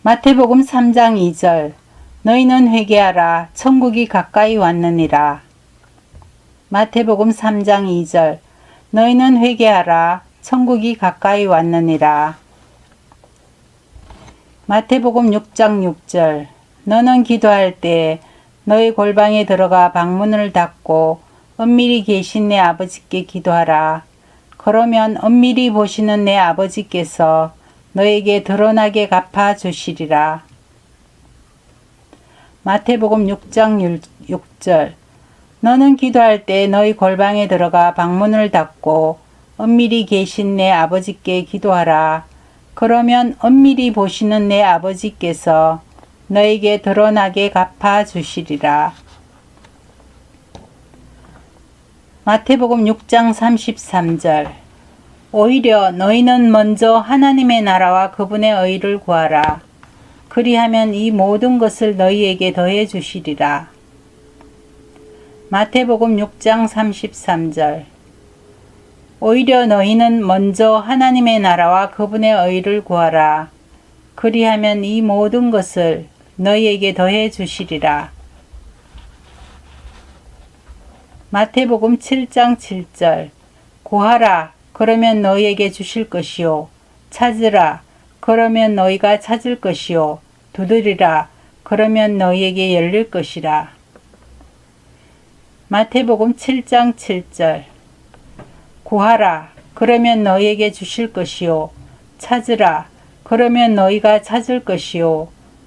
마태복음 3장 2절 너희는 회개하라 천국이 가까이 왔느니라. 마태복음 3장 2절 너희는 회개하라 천국이 가까이 왔느니라. 마태복음 6장 6절 너는 기도할 때 너희 골방에 들어가 방문을 닫고 은밀히 계신 내 아버지께 기도하라. 그러면 은밀히 보시는 내 아버지께서 너에게 드러나게 갚아 주시리라. 마태복음 6장 6절 너는 기도할 때 너희 골방에 들어가 방문을 닫고 은밀히 계신 내 아버지께 기도하라. 그러면 은밀히 보시는 내 아버지께서 너에게 드러나게 갚아 주시리라. 마태복음 6장 33절 오히려 너희는 먼저 하나님의 나라와 그분의 의를 구하라. 그리하면 이 모든 것을 너희에게 더해 주시리라. 마태복음 6장 33절 오히려 너희는 먼저 하나님의 나라와 그분의 의를 구하라. 그리하면 이 모든 것을 너희에게 더해 주시리라. 마태복음 7장 7절 구하라 그러면 너희에게 주실 것이요 찾으라 그러면 너희가 찾을 것이요 두드리라 그러면 너희에게 열릴 것이라. 마태복음 7장 7절 구하라 그러면 너희에게 주실 것이요 찾으라 그러면 너희가 찾을 것이요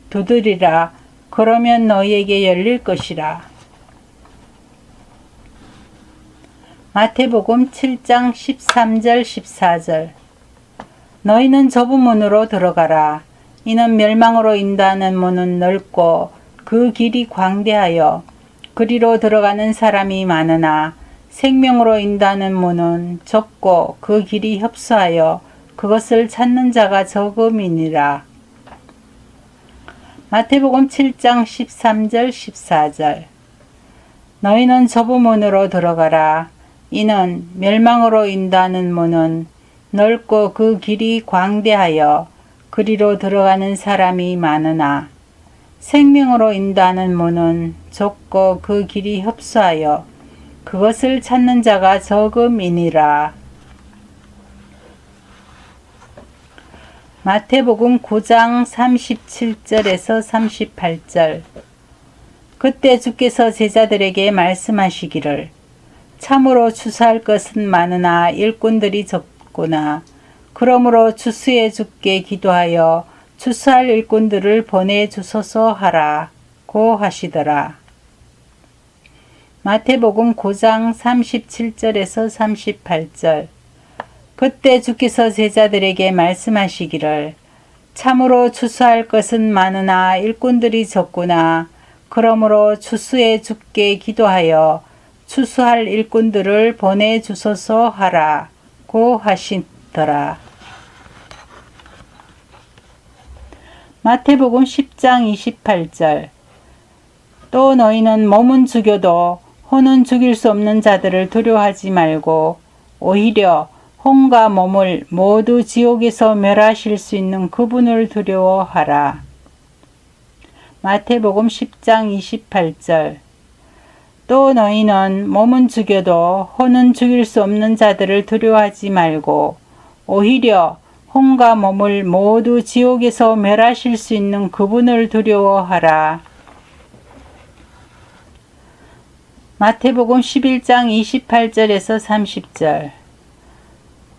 두드리라 그러면 너희에게 열릴 것이라. 마태복음 7장 13절 14절 너희는 좁은 문으로 들어가라. 이는 멸망으로 인도하는 문은 넓고 그 길이 광대하여 그리로 들어가는 사람이 많으나 생명으로 인도하는 문은 좁고 그 길이 협소하여 그것을 찾는 자가 적음이니라. 마태복음 7장 13절 14절 너희는 좁은 문으로 들어가라. 이는 멸망으로 인도하는 문은 넓고 그 길이 광대하여 그리로 들어가는 사람이 많으나 생명으로 인도하는 문은 좁고 그 길이 협소하여 그것을 찾는 자가 적음이니라. 마태복음 9장 37절에서 38절 그때 주께서 제자들에게 말씀하시기를 참으로 추수할 것은 많으나 일꾼들이 적구나. 그러므로 추수해 주께 기도하여 추수할 일꾼들을 보내주소서 하라고 하시더라. 마태복음 9장 37절에서 38절 그때 주께서 제자들에게 말씀하시기를 참으로 추수할 것은 많으나 일꾼들이 적구나. 그러므로 추수해 주께 기도하여 추수할 일꾼들을 보내주소서 하라고 하시더라. 마태복음 10장 28절 또 너희는 몸은 죽여도 혼은 죽일 수 없는 자들을 두려워하지 말고 오히려 혼과 몸을 모두 지옥에서 멸하실 수 있는 그분을 두려워하라. 마태복음 10장 28절 또 너희는 몸은 죽여도 혼은 죽일 수 없는 자들을 두려워하지 말고 오히려 혼과 몸을 모두 지옥에서 멸하실 수 있는 그분을 두려워하라. 마태복음 11장 28절에서 30절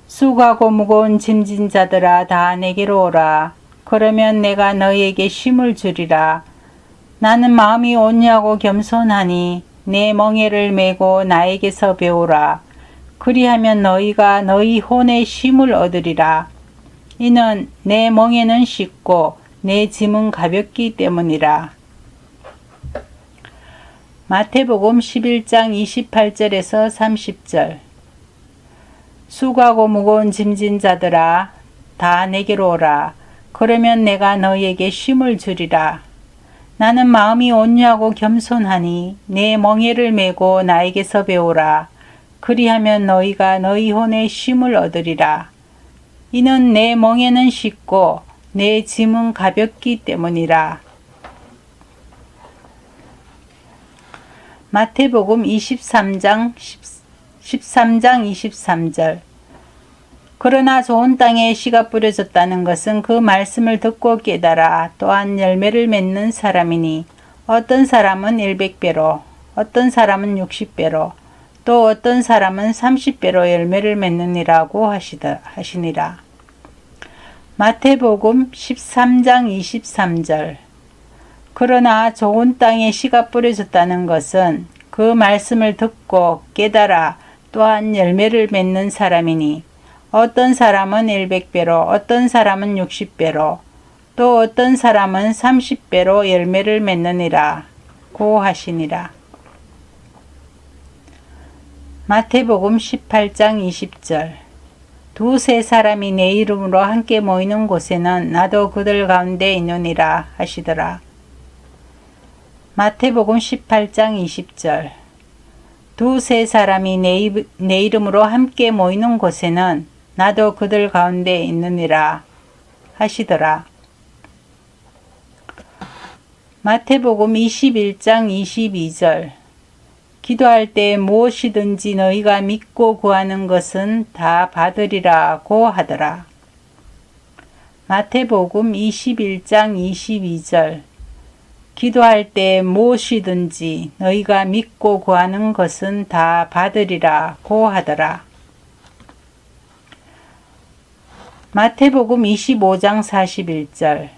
수고하고 무거운 짐진 자들아 다 내게로 오라. 그러면 내가 너희에게 쉼을 주리라. 나는 마음이 온유하고 겸손하니 내 멍에를 메고 나에게서 배우라. 그리하면 너희가 너희 혼의 쉼을 얻으리라. 이는 내 멍에는 쉽고 내 짐은 가볍기 때문이라. 마태복음 11장 28절에서 30절 수고하고 무거운 짐진 자들아 다 내게로 오라. 그러면 내가 너희에게 쉼을 주리라. 나는 마음이 온유하고 겸손하니 내 멍에를 메고 나에게서 배우라. 그리하면 너희가 너희 혼의 쉼을 얻으리라. 이는 내 멍에는 쉽고 내 짐은 가볍기 때문이라. 마태복음 13장 23절. 그러나 좋은 땅에 씨가 뿌려졌다는 것은 그 말씀을 듣고 깨달아 또한 열매를 맺는 사람이니 어떤 사람은 100배로, 어떤 사람은 60배로, 또 어떤 사람은 30배로 열매를 맺느니라고 하시니라. 마태복음 13장 23절. 그러나 좋은 땅에 씨가 뿌려졌다는 것은 그 말씀을 듣고 깨달아 또한 열매를 맺는 사람이니 어떤 사람은 100배로, 어떤 사람은 60배로, 또 어떤 사람은 30배로 열매를 맺느니라 고 하시니라. 마태복음 18장 20절. 두세 사람이 내 이름으로 함께 모이는 곳에는 나도 그들 가운데 있느니라 하시더라. 마태복음 18장 20절. 두세 사람이 내 이름으로 함께 모이는 곳에는 나도 그들 가운데 있느니라 하시더라. 마태복음 21장 22절. 기도할 때 무엇이든지 너희가 믿고 구하는 것은 다 받으리라고 하더라. 마태복음 21장 22절. 기도할 때 무엇이든지 너희가 믿고 구하는 것은 다 받으리라고 하더라. 마태복음 25장 41절.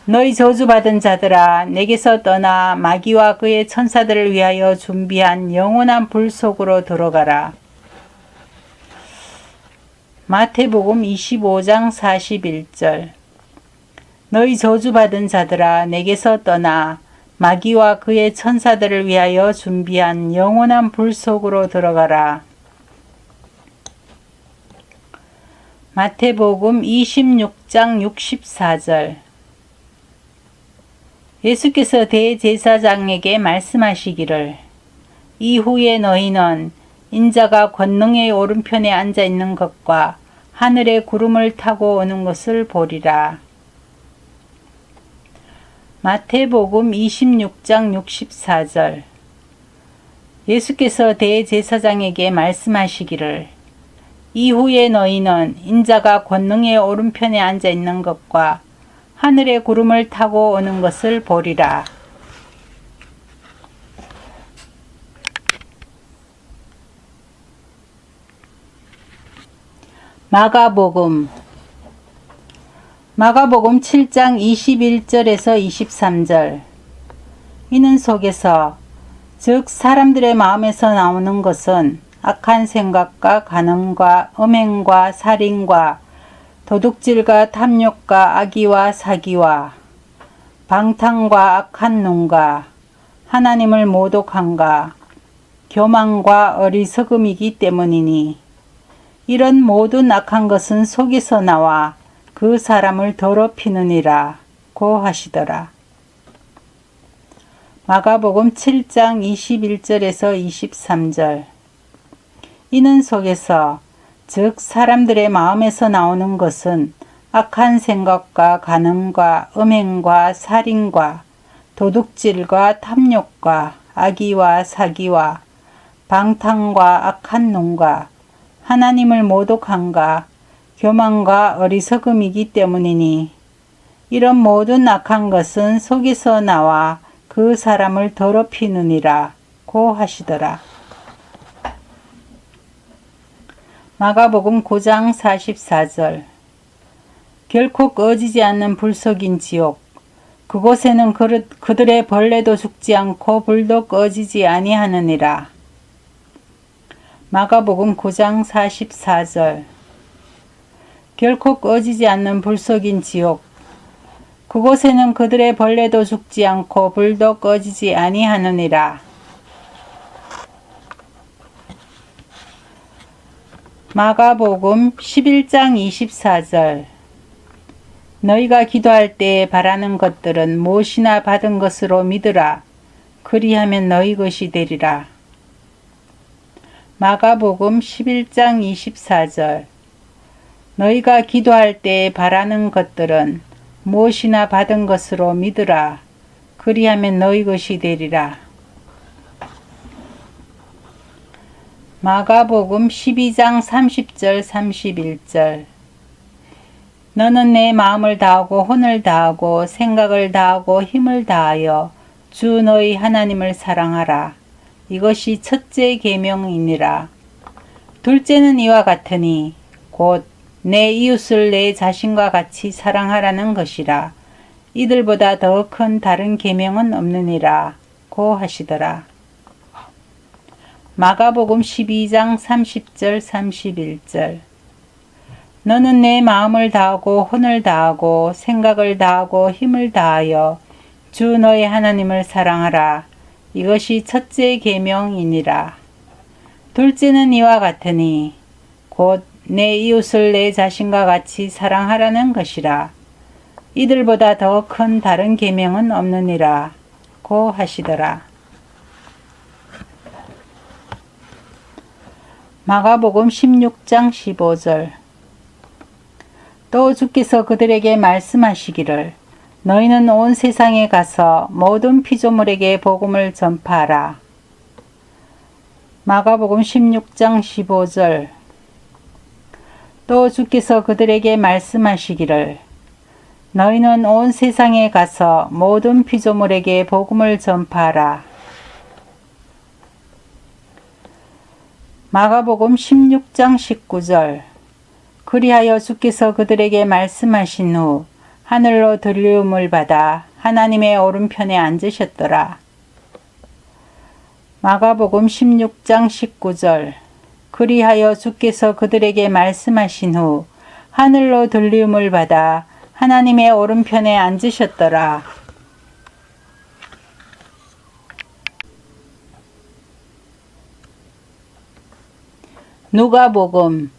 너희 저주받은 자들아 내게서 떠나 마귀와 그의 천사들을 위하여 준비한 영원한 불 속으로 들어가라. 마태복음 25장 41절. 너희 저주받은 자들아 내게서 떠나 마귀와 그의 천사들을 위하여 준비한 영원한 불 속으로 들어가라. 마태복음 26장 64절. 예수께서 대제사장에게 말씀하시기를 이후에 너희는 인자가 권능의 오른편에 앉아 있는 것과 하늘의 구름을 타고 오는 것을 보리라. 마태복음 26장 64절. 예수께서 대제사장에게 말씀하시기를 이후에 너희는 인자가 권능의 오른편에 앉아 있는 것과 하늘의 구름을 타고 오는 것을 보리라. 마가복음 7장 21절에서 23절. 이는 속에서 즉 사람들의 마음에서 나오는 것은 악한 생각과 간음과 음행과 살인과 도둑질과 탐욕과 악의와 사기와 방탕과 악한 눈과 하나님을 모독함과 교만과 어리석음이기 때문이니 이런 모든 악한 것은 속에서 나와 그 사람을 더럽히느니라 고 하시더라. 마가복음 7장 21절에서 23절. 이는 속에서 즉 사람들의 마음에서 나오는 것은 악한 생각과 간음과 음행과 살인과 도둑질과 탐욕과 악의와 사기와 방탕과 악한 눈과 하나님을 모독함과 교만과 어리석음이기 때문이니 이런 모든 악한 것은 속에서 나와 그 사람을 더럽히느니라 고 하시더라. 마가복음 9장 44절. 결코 꺼지지 않는 불속인 지옥. 그곳에는 그들의 벌레도 죽지 않고 불도 꺼지지 아니하느니라. 마가복음 9장 44절. 결코 꺼지지 않는 불속인 지옥. 그곳에는 그들의 벌레도 죽지 않고 불도 꺼지지 아니하느니라. 마가복음 11장 24절. 너희가 기도할 때 바라는 것들은 무엇이나 받은 것으로 믿으라. 그리하면 너희 것이 되리라. 마가복음 11장 24절. 너희가 기도할 때 바라는 것들은 무엇이나 받은 것으로 믿으라. 그리하면 너희 것이 되리라. 마가복음 12장 30절 31절 너는 내 마음을 다하고 혼을 다하고 생각을 다하고 힘을 다하여 주 너희 하나님을 사랑하라. 이것이 첫째 계명이니라. 둘째는 이와 같으니 곧 내 이웃을 내 자신과 같이 사랑하라는 것이라. 이들보다 더 큰 다른 계명은 없느니라 고 하시더라. 마가복음 12장 30절 31절 너는 내 마음을 다하고 혼을 다하고 생각을 다하고 힘을 다하여 주 너의 하나님을 사랑하라. 이것이 첫째 계명이니라. 둘째는 이와 같으니 곧 내 이웃을 내 자신과 같이 사랑하라는 것이라. 이들보다 더 큰 다른 계명은 없느니라 고 하시더라. 마가복음 16장 15절 또 주께서 그들에게 말씀하시기를 너희는 온 세상에 가서 모든 피조물에게 복음을 전파하라. 마가복음 16장 15절 또 주께서 그들에게 말씀하시기를 너희는 온 세상에 가서 모든 피조물에게 복음을 전파하라. 마가복음 16장 19절 그리하여 주께서 그들에게 말씀하신 후 하늘로 들리움을 받아 하나님의 오른편에 앉으셨더라. 마가복음 16장 19절 그리하여 주께서 그들에게 말씀하신 후 하늘로 들리움을 받아 하나님의 오른편에 앉으셨더라. 누가복음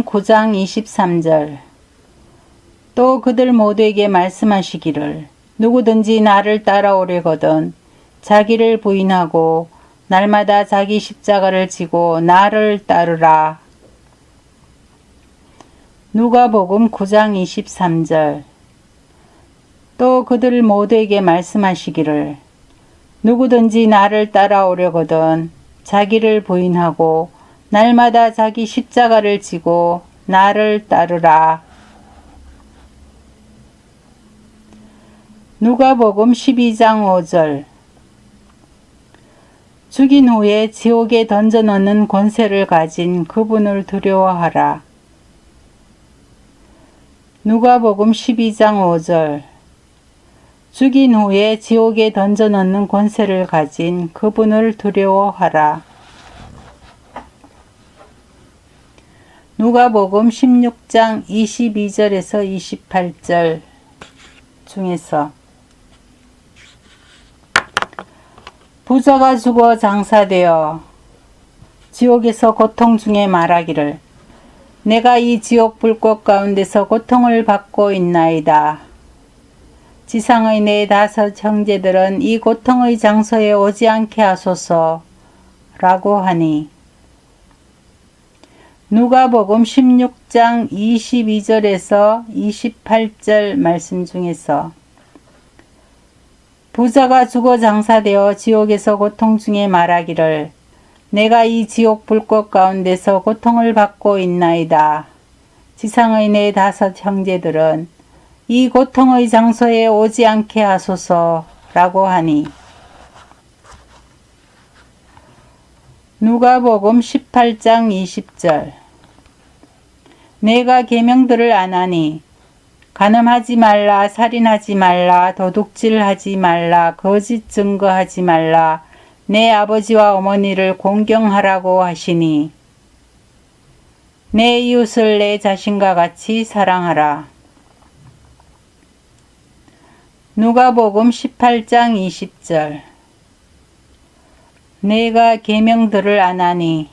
9장 23절 또 그들 모두에게 말씀하시기를 누구든지 나를 따라오려거든 자기를 부인하고 날마다 자기 십자가를 지고 나를 따르라. 누가복음 9장 23절 또 그들 모두에게 말씀하시기를 누구든지 나를 따라오려거든 자기를 부인하고 날마다 자기 십자가를 지고 나를 따르라. 누가복음 12장 5절 죽인 후에 지옥에 던져넣는 권세를 가진 그분을 두려워하라. 누가복음 12장 5절 죽인 후에 지옥에 던져넣는 권세를 가진 그분을 두려워하라. 누가복음 16장 22절에서 28절 중에서 부자가 죽어 장사되어 지옥에서 고통 중에 말하기를 내가 이 지옥 불꽃 가운데서 고통을 받고 있나이다. 지상의 내 5 형제들은 이 고통의 장소에 오지 않게 하소서 라고 하니 누가복음 16장 22절에서 28절 말씀 중에서 부자가 죽어 장사되어 지옥에서 고통 중에 말하기를 내가 이 지옥 불꽃 가운데서 고통을 받고 있나이다. 지상의 내 5 형제들은 이 고통의 장소에 오지 않게 하소서 라고 하니 누가복음 18장 20절 내가 계명들을 안 하니 간음하지 말라, 살인하지 말라, 도둑질하지 말라, 거짓 증거하지 말라, 내 아버지와 어머니를 공경하라고 하시니 내 이웃을 내 자신과 같이 사랑하라. 누가복음 18장 20절 내가 계명들을 안 하니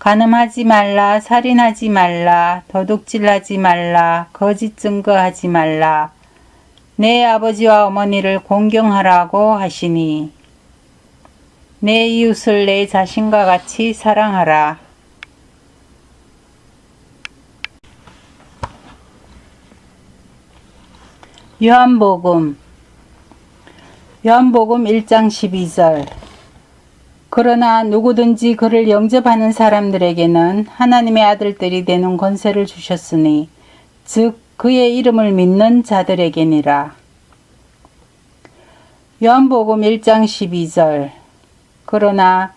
간음하지 말라, 살인하지 말라, 도둑질하지 말라, 거짓 증거하지 말라, 내 아버지와 어머니를 공경하라고 하시니 내 이웃을 내 자신과 같이 사랑하라. 요한복음 1장 12절. 그러나 누구든지 그를 영접하는 사람들에게는 하나님의 아들들이 되는 권세를 주셨으니 즉 그의 이름을 믿는 자들에게니라. 요한복음 1장 12절. 그러나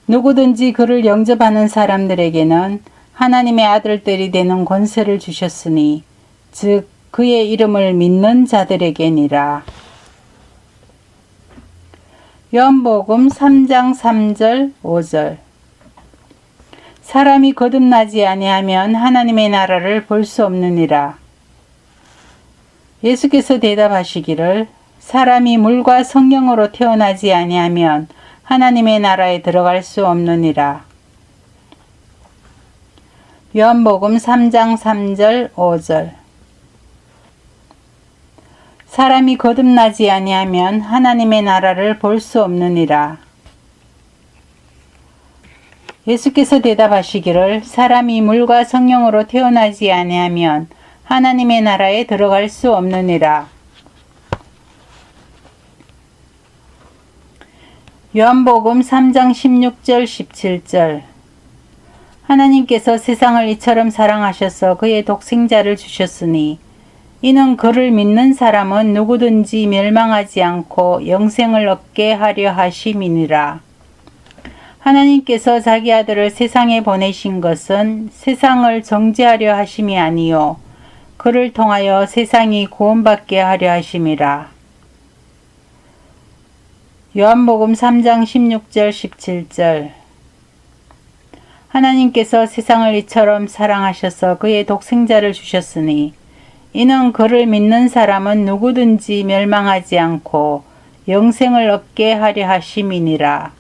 누구든지 그를 영접하는 사람들에게는 하나님의 아들들이 되는 권세를 주셨으니 즉 그의 이름을 믿는 자들에게니라. 요한복음 3장 3절 5절. 사람이 거듭나지 아니하면 하나님의 나라를 볼 수 없느니라. 예수께서 대답하시기를 사람이 물과 성령으로 태어나지 아니하면 하나님의 나라에 들어갈 수 없느니라. 요한복음 3장 3절 5절. 사람이 거듭나지 아니하면 하나님의 나라를 볼 수 없느니라. 예수께서 대답하시기를 사람이 물과 성령으로 태어나지 아니하면 하나님의 나라에 들어갈 수 없느니라. 요한복음 3장 16절 17절. 하나님께서 세상을 이처럼 사랑하셔서 그의 독생자를 주셨으니 이는 그를 믿는 사람은 누구든지 멸망하지 않고 영생을 얻게 하려 하심이니라. 하나님께서 자기 아들을 세상에 보내신 것은 세상을 정죄하려 하심이 아니요 그를 통하여 세상이 구원받게 하려 하심이라. 요한복음 3장 16절 17절. 하나님께서 세상을 이처럼 사랑하셔서 그의 독생자를 주셨으니 이는 그를 믿는 사람은 누구든지 멸망하지 않고 영생을 얻게 하려 하심이니라.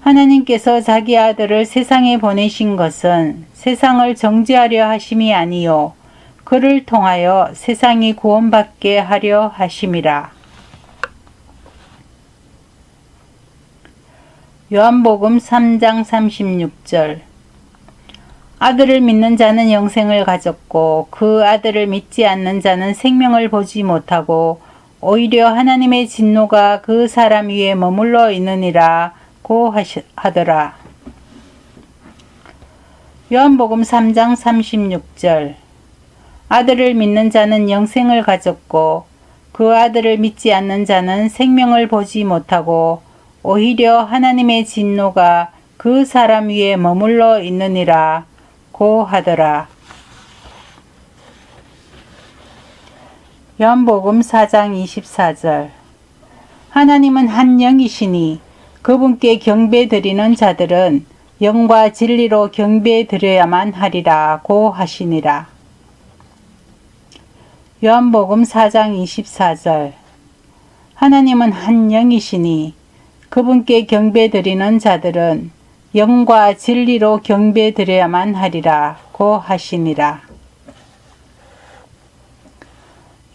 하나님께서 자기 아들을 세상에 보내신 것은 세상을 정죄하려 하심이 아니요 그를 통하여 세상이 구원받게 하려 하심이라. 요한복음 3장 36절. 아들을 믿는 자는 영생을 가졌고 그 아들을 믿지 않는 자는 생명을 보지 못하고 오히려 하나님의 진노가 그 사람 위에 머물러 있느니라고 하더라. 요한복음 3장 36절. 아들을 믿는 자는 영생을 가졌고 그 아들을 믿지 않는 자는 생명을 보지 못하고 오히려 하나님의 진노가 그 사람 위에 머물러 있느니라 고 하더라. 요한복음 4장 24절. 하나님은 한 영이시니 그분께 경배드리는 자들은 영과 진리로 경배드려야만 하리라 고 하시니라. 요한복음 4장 24절. 하나님은 한 영이시니 그분께 경배드리는 자들은 영과 진리로 경배드려야만 하리라 고 하시니라.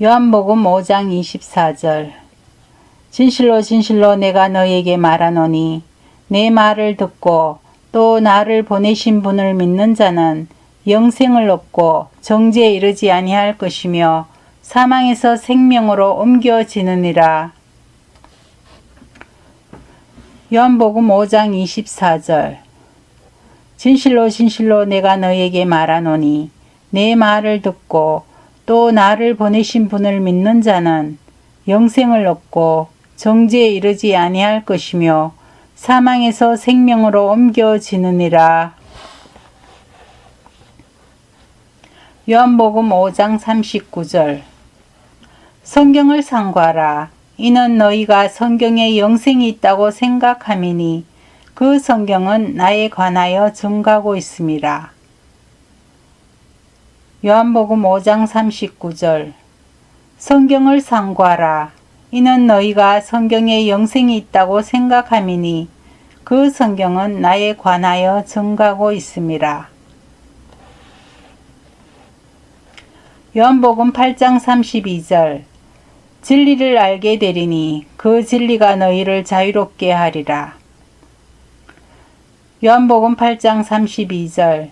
요한복음 5장 24절. 진실로 진실로 내가 너희에게 말하노니 내 말을 듣고 또 나를 보내신 분을 믿는 자는 영생을 얻고 정죄에 이르지 아니할 것이며 사망에서 생명으로 옮겨지느니라. 요한복음 5장 24절. 진실로 진실로 내가 너희에게 말하노니 내 말을 듣고 또 나를 보내신 분을 믿는 자는 영생을 얻고 정죄에 이르지 아니할 것이며 사망에서 생명으로 옮겨지느니라. 요한복음 5장 39절. 성경을 상고하라. 이는 너희가 성경에 영생이 있다고 생각함이니 그 성경은 나에 관하여 증거하고 있음이라. 요한복음 5장 39절. 성경을 상고하라. 이는 너희가 성경에 영생이 있다고 생각함이니 그 성경은 나에 관하여 증거하고 있음이라. 요한복음 8장 32절. 진리를 알게 되리니 그 진리가 너희를 자유롭게 하리라. 요한복음 8장 32절.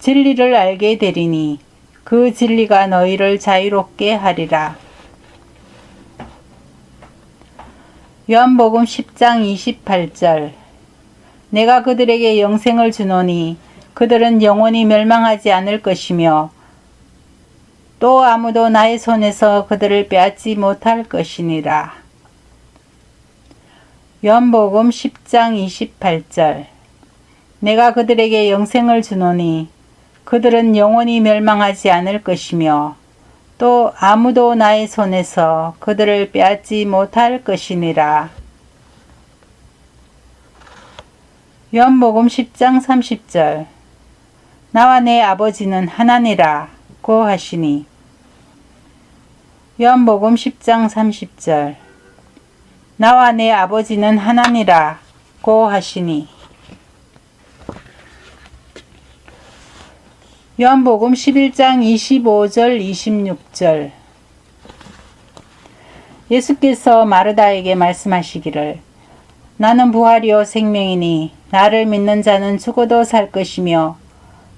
진리를 알게 되리니 그 진리가 너희를 자유롭게 하리라. 요한복음 10장 28절 내가 그들에게 영생을 주노니 그들은 영원히 멸망하지 않을 것이며 또 아무도 나의 손에서 그들을 빼앗지 못할 것이니라. 요한복음 10장 28절 내가 그들에게 영생을 주노니 그들은 영원히 멸망하지 않을 것이며 또 아무도 나의 손에서 그들을 빼앗지 못할 것이니라. 요한복음 10장 30절 나와 내 아버지는 하나니라 고 하시니. 요한복음 10장 30절 나와 내 아버지는 하나니라 고 하시니. 요한복음 11장 25절 26절 예수께서 마르다에게 말씀하시기를 나는 부활이요 생명이니 나를 믿는 자는 죽어도 살 것이며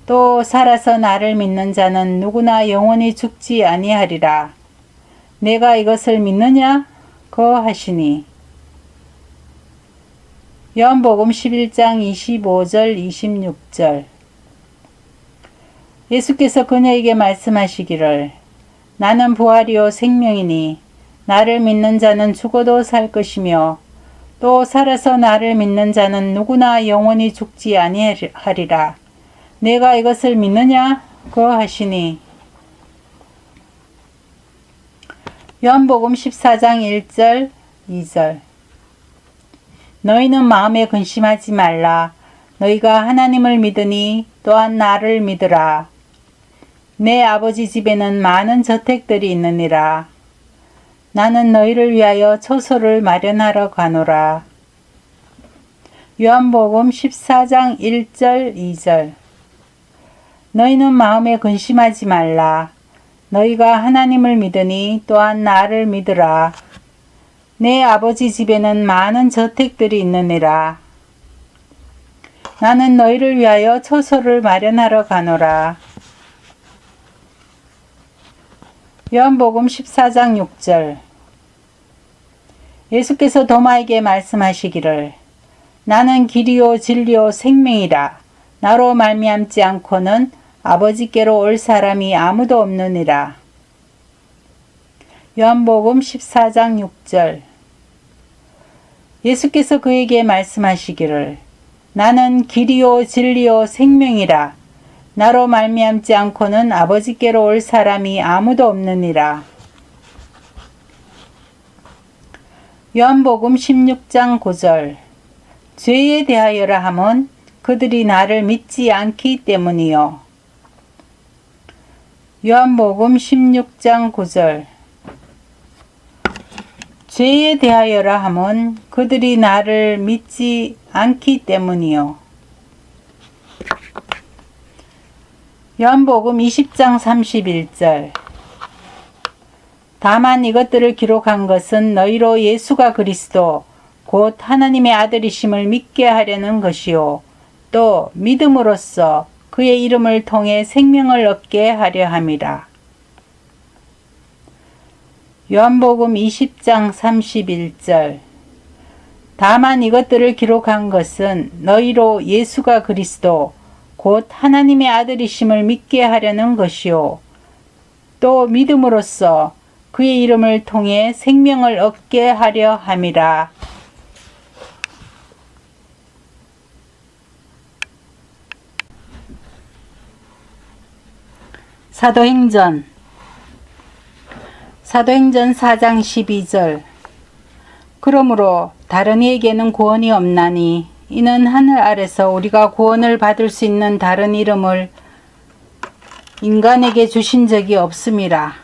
또 살아서 나를 믿는 자는 누구나 영원히 죽지 아니하리라. 내가 이것을 믿느냐? 고 하시니. 요한복음 11장 25절 26절 예수께서 그녀에게 말씀하시기를 나는 부활이요 생명이니 나를 믿는 자는 죽어도 살 것이며 또 살아서 나를 믿는 자는 누구나 영원히 죽지 아니하리라. 내가 이것을 믿느냐? 고 하시니. 요한복음 14장 1절 2절 너희는 마음에 근심하지 말라. 너희가 하나님을 믿으니 또한 나를 믿으라. 내 아버지 집에는 많은 저택들이 있느니라. 나는 너희를 위하여 처소를 마련하러 가노라. 요한복음 14장 1절 2절 너희는 마음에 근심하지 말라. 너희가 하나님을 믿으니 또한 나를 믿으라. 내 아버지 집에는 많은 저택들이 있느니라. 나는 너희를 위하여 처소를 마련하러 가노라. 요한복음 14장 6절 예수께서 도마에게 말씀하시기를 나는 길이요 진리요 생명이라. 나로 말미암지 않고는 아버지께로 올 사람이 아무도 없느니라. 요한복음 14장 6절 예수께서 그에게 말씀하시기를 나는 길이요 진리요 생명이라. 나로 말미암지 않고는 아버지께로 올 사람이 아무도 없느니라. 요한복음 16장 9절 죄에 대하여라 함은 그들이 나를 믿지 않기 때문이요. 요한복음 16장 9절 죄에 대하여라 함은 그들이 나를 믿지 않기 때문이요. 요한복음 20장 31절 다만 이것들을 기록한 것은 너희로 예수가 그리스도 곧 하나님의 아들이심을 믿게 하려는 것이요 또 믿음으로써 그의 이름을 통해 생명을 얻게 하려 함이라. 요한복음 20장 31절 다만 이것들을 기록한 것은 너희로 예수가 그리스도 곧 하나님의 아들이심을 믿게 하려는 것이요 또 믿음으로써 그의 이름을 통해 생명을 얻게 하려 함이라. 사도행전 4장 12절 그러므로 다른 이에게는 구원이 없나니 이는 하늘 아래서 우리가 구원을 받을 수 있는 다른 이름을 인간에게 주신 적이 없음이라.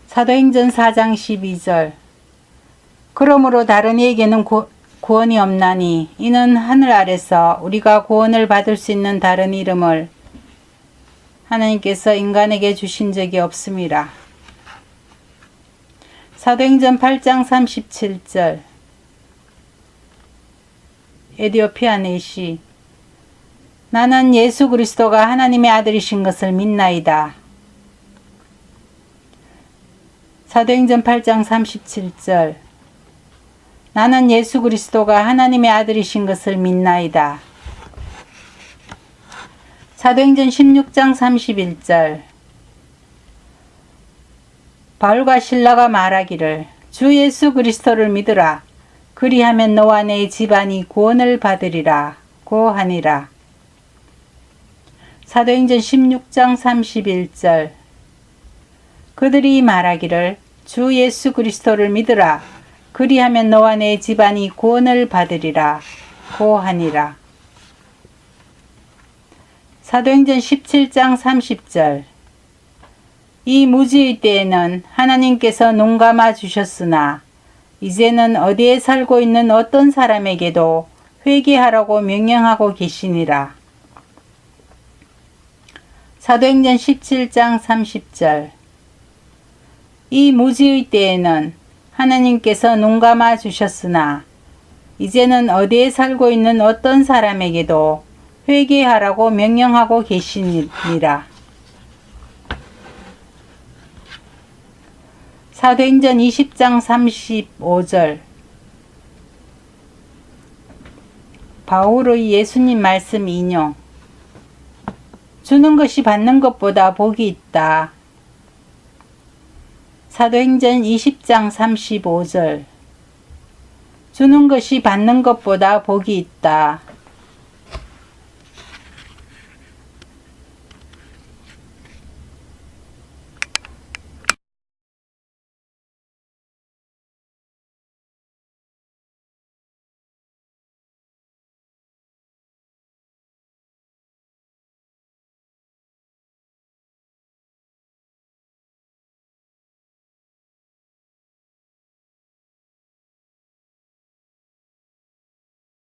사도행전 4장 12절 그러므로 다른 이에게는 구원이 없나니 이는 하늘 아래서 우리가 구원을 받을 수 있는 다른 이름을 하나님께서 인간에게 주신 적이 없음이라. 사도행전 8장 37절 에디오피아 내시 나는 예수 그리스도가 하나님의 아들이신 것을 믿나이다. 사도행전 8장 37절 나는 예수 그리스도가 하나님의 아들이신 것을 믿나이다. 사도행전 16장 31절 바울과 실라가 말하기를 주 예수 그리스도를 믿으라. 그리하면 너와 내 집안이 구원을 받으리라. 고 하니라. 사도행전 16장 31절 그들이 말하기를 주 예수 그리스도를 믿으라. 그리하면 너와 내 집안이 구원을 받으리라. 고 하니라. 사도행전 17장 30절 이 무지의 때에는 하나님께서 눈 감아 주셨으나 이제는 어디에 살고 있는 어떤 사람에게도 회개하라고 명령하고 계시니라. 사도행전 17장 30절 이 무지의 때에는 하나님께서 눈 감아 주셨으나 이제는 어디에 살고 있는 어떤 사람에게도 회개하라고 명령하고 계시니라. 사도행전 20장 35절 바울의 예수님 말씀 인용 주는 것이 받는 것보다 복이 있다. 사도행전 20장 35절 주는 것이 받는 것보다 복이 있다.